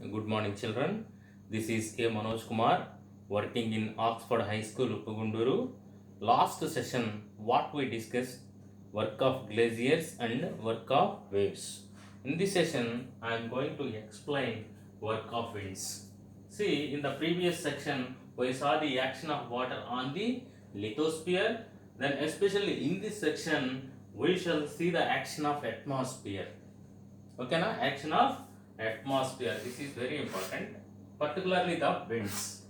Good morning, children. This is A. Manoj Kumar, working in Oxford High School, Uppugunduru. Last session, what we discussed, work of glaciers and work of waves. In this session, I am going to explain work of winds. See, in the previous section, we saw the action of water on the lithosphere. Then, especially in this section, we shall see the action of atmosphere. Okay, na action of atmosphere. This is very important, particularly the winds.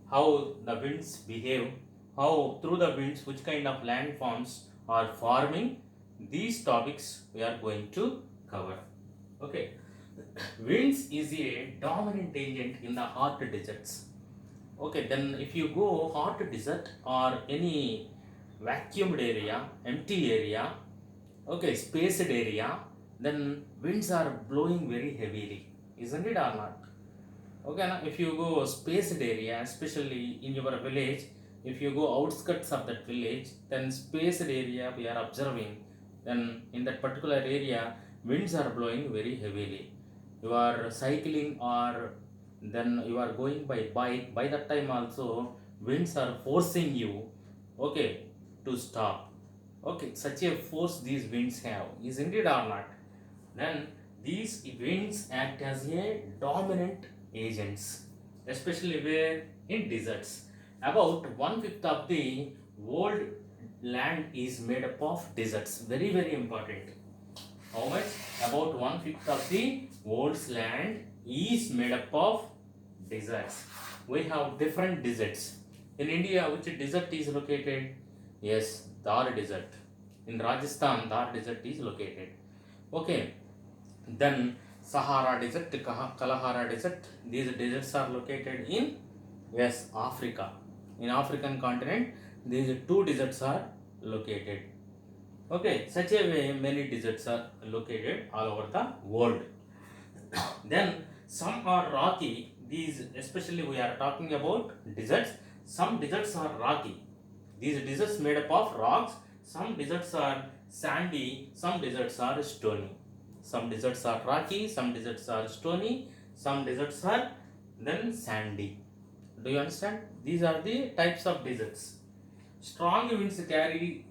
How the winds behave, how through the winds, which kind of landforms are forming. These topics we are going to cover. Okay, winds is a dominant agent in the hot deserts. Okay, then if you go hot desert or any vacuumed area, empty area, okay, spaced area, then winds are blowing very heavily, isn't it or not? Okay, now if you go spaced area, especially in your village, if you go outskirts of that village, then spaced area we are observing, then in that particular area, winds are blowing very heavily. You are cycling or then you are going by bike, by that time also, winds are forcing you, okay, to stop. Okay, such a force these winds have, isn't it or not? Then these winds act as a dominant agents, especially where in deserts. About one fifth of the world land is made up of deserts. Very, very important. How much? About one fifth of the world's land is made up of deserts. We have different deserts. In India, which desert is located? Yes, Thar Desert. In Rajasthan, Thar Desert is located. Okay, then Sahara Desert, Kalahara Desert. These deserts are located in, yes, Africa. In African continent, these two deserts are located. Okay, such a way many deserts are located all over the world. Then some are rocky. These, especially we are talking about deserts. Some deserts are rocky. These deserts made up of rocks. Some deserts are sandy. Some deserts are stony. Some deserts are rocky. Some deserts are stony. Some deserts are then sandy. Do you understand? These are the types of deserts. Strong winds carry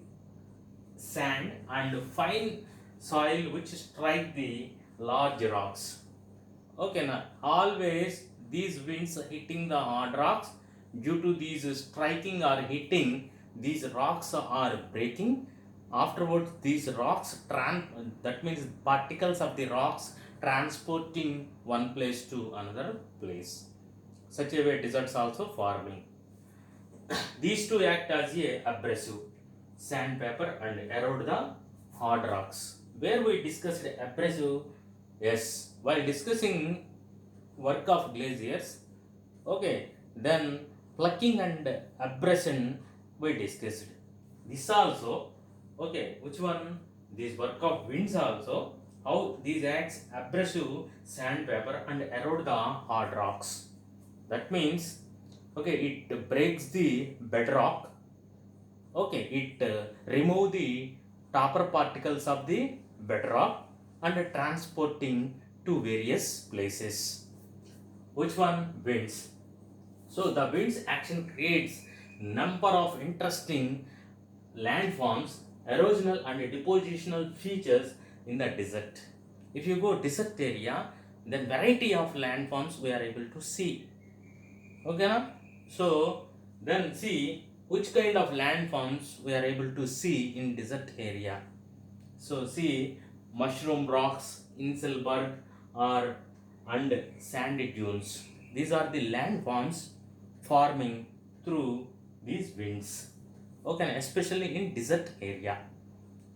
sand and fine soil which strike the large rocks. Okay, now always these winds hitting the hard rocks, due to these striking or hitting, these rocks are breaking. Afterwards, these rocks that means particles of the rocks transporting one place to another place. Such a way deserts also forming. These two act as a abrasive, sandpaper and erode the hard rocks. Where we discussed abrasive, yes, while discussing work of glaciers, okay, then plucking and abrasion we discussed. This also, okay, which one? This work of winds also, how these acts abrasive, sandpaper and erode the hard rocks. That means, okay, it breaks the bedrock. Okay, it remove the topper particles of the bedrock and transporting to various places. Which one? Winds. So the winds action creates number of interesting landforms, erosional and depositional features in the desert. If you go desert area, then variety of landforms we are able to see. Okay, na? So then see which kind of landforms we are able to see in desert area. So see mushroom rocks, Inselberg or and sandy dunes. These are the landforms forming through these winds. Okay, especially in desert area.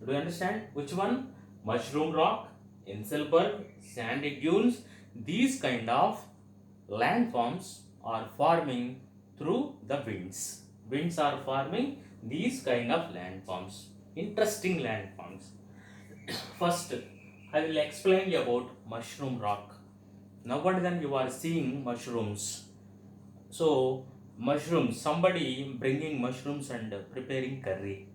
Do you understand which one? Mushroom rock, Inselberg, sandy dunes. These kind of landforms are forming through the winds. Winds are forming these kind of landforms. Interesting landforms. First, I will explain you about mushroom rock. Now and then you are seeing mushrooms. So, mushrooms, somebody bringing mushrooms and preparing curry.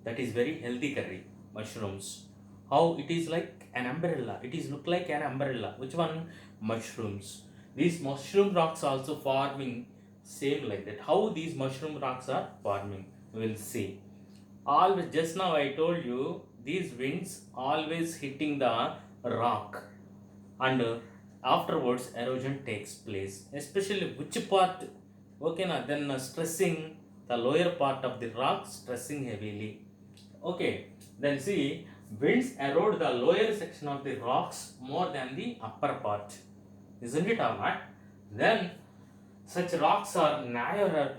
That is very healthy curry. Mushrooms. How it is like an umbrella. It is look like an umbrella. Which one? Mushrooms. These mushroom rocks also forming same like that. How these mushroom rocks are forming, we'll see. Always, just now I told you, these winds always hitting the rock, and afterwards erosion takes place, especially which part. Okay, now then stressing the lower part of the rock, stressing heavily. Okay, then see, winds erode the lower section of the rocks more than the upper part, isn't it or not? Then such rocks are narrow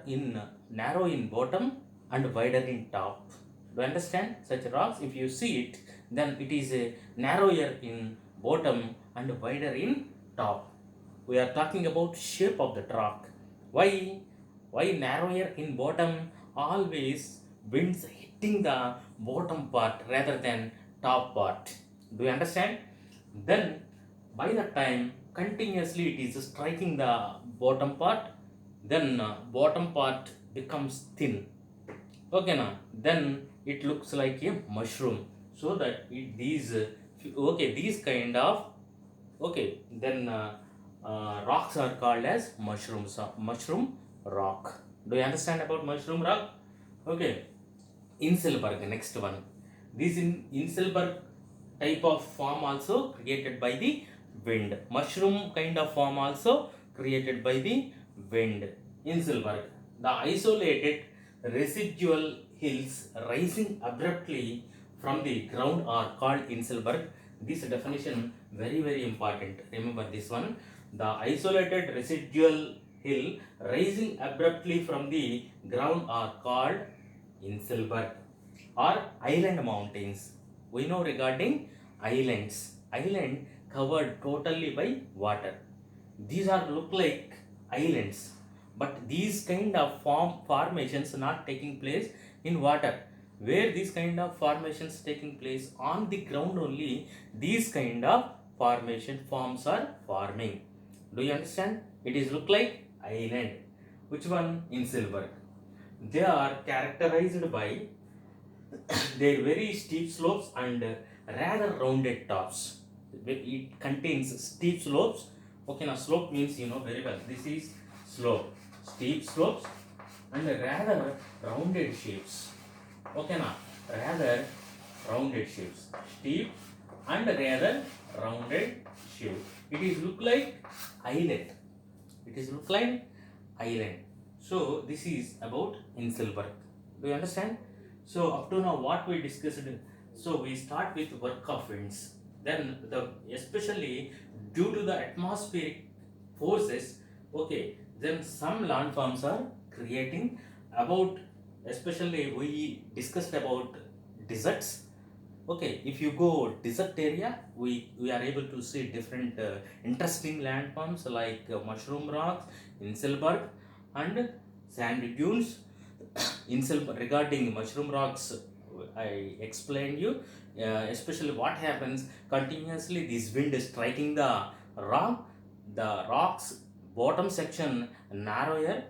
in bottom and wider in top. Do you understand? Such rocks, if you see it, then it is a narrower in bottom and wider in top. We are talking about shape of the rock. Why? Why narrower in bottom? Always winds hitting the bottom part rather than top part. Do you understand? Then by the time continuously it is striking the bottom part, then bottom part becomes thin. Okay, now then it looks like a mushroom. So that these kind of, okay, then rocks are called as mushrooms, mushroom rock. Do you understand about mushroom rock? Okay, Inselberg, next one. This Inselberg type of form also created by the wind. Mushroom kind of form also created by the wind. Inselberg, the isolated residual hills rising abruptly from the ground are called Inselberg. This definition very important. Remember this one. The isolated residual hill rising abruptly from the ground are called Inselberg or island mountains. We know regarding islands. Island covered totally by water. These are look like islands, but these kind of formations not taking place in water. Where these kind of formations taking place on the ground only, these kind of formation forms are forming. Do you understand? It is look like island. Which one? Inselberg. They are characterized by their very steep slopes and rather rounded tops. It contains steep slopes. Okay, now slope means you know very well. This is slope, steep slopes, and rather rounded shapes. Okay, now rather rounded shapes, steep and rather rounded shape. It is look like island. It is look like island. So this is about Inselberg. Do you understand? So up to now what we discussed, so we start with work of winds. Then especially due to the atmospheric forces, okay, then some landforms are creating about, especially we discussed about deserts. Okay, if you go desert area, we are able to see different interesting landforms like mushroom rocks, Inselberg, and sandy dunes. Regarding mushroom rocks, I explained you, especially what happens continuously. This wind is striking the rocks bottom section narrower,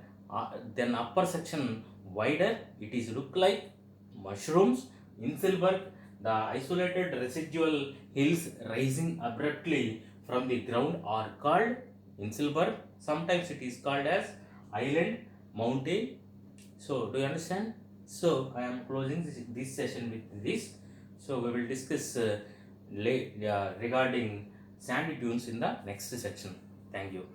then upper section wider. It is look like mushrooms. Inselberg, the isolated residual hills rising abruptly from the ground are called Inselberg. Sometimes it is called as island mountain. So, do you understand? So, I am closing this session with this. So, we will discuss regarding sandy dunes in the next section. Thank you.